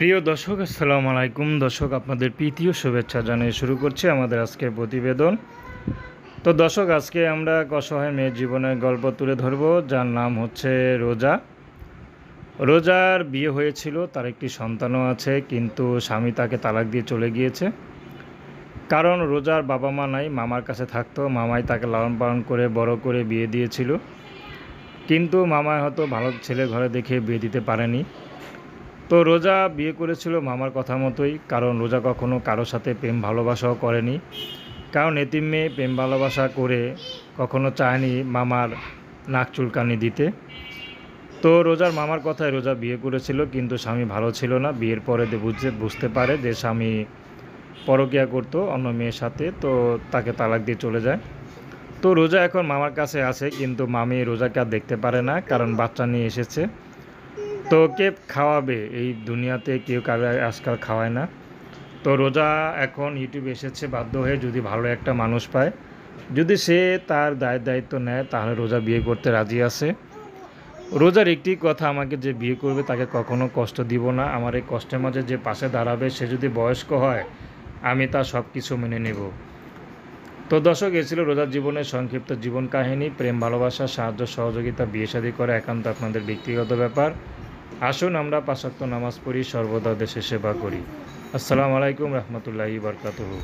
প্রিয় দর্শক, আসসালামু আলাইকুম। দর্শক, আপনাদের প্রীতীয় শুভেচ্ছা জানিয়ে শুরু করছি আমাদের আজকের প্রতিবেদন। তো দর্শক, আজকে আমরা এক অসহায় মেয়ের জীবনের গল্প তুলে ধরব, যার নাম হচ্ছে রোজা। রোজার বিয়ে হয়েছিল, তার একটি সন্তানও আছে, কিন্তু স্বামী তাকে তালাক দিয়ে চলে গিয়েছে। কারণ রোজার বাবা মা নাই, মামার কাছে থাকতো। মামাই তাকে লালন পালন করে বড় করে বিয়ে দিয়েছিল, কিন্তু মামাই হয়তো ভালো ছেলে ঘরে দেখে বিয়ে দিতে পারেনি। তো রোজা বিয়ে করেছিল মামার কথা মতোই, কারণ রোজা কখনো কারোর সাথে প্রেম ভালোবাসাও করেনি। কারণ এতিম মেয়ে প্রেম ভালোবাসা করে কখনো চায়নি মামার নাক চুলকানি দিতে। তো রোজার মামার কথায় রোজা বিয়ে করেছিল, কিন্তু স্বামী ভালো ছিল না। বিয়ের পরে বুঝতে পারে যে স্বামী পরকীয়া করতো অন্য মেয়ের সাথে, তো তাকে তালাক দিয়ে চলে যায়। তো রোজা এখন মামার কাছে আছে, কিন্তু মামি রোজাকে আর দেখতে পারে না, কারণ বাচ্চা নিয়ে এসেছে। তো কে খাওয়াবে? এই দুনিয়াতে কেউ কারো আজকাল খাওয়ায় না। তো রোজা এখন ইউটিউবে এসেছে বাধ্য হয়ে, যদি ভালো একটা মানুষ পায়, যদি সে তার দায়িত্ব নেয়, তাহলে রোজা বিয়ে করতে রাজি আছে। রোজার একটি কথা, আমাকে যে বিয়ে করবে তাকে কখনো কষ্ট দিব না। আমার এই কষ্টের মাঝে যে পাশে দাঁড়াবে, সে যদি বয়স্ক হয়, আমি তার সব কিছু মেনে নেব। তো দর্শক, এ ছিল রোজার জীবনের সংক্ষিপ্ত জীবন কাহিনী। প্রেম, ভালোবাসা, সাহায্য, সহযোগিতা, বিয়ে শাদী করা একান্ত আপনাদের ব্যক্তিগত ব্যাপার। আসুন আমরা ৫ ওয়াক্ত নামাজ পড়ি, সর্বদা দেশের সেবা করি। আসসালামু আলাইকুম রহমতুল্লাহি বারকাতুহু।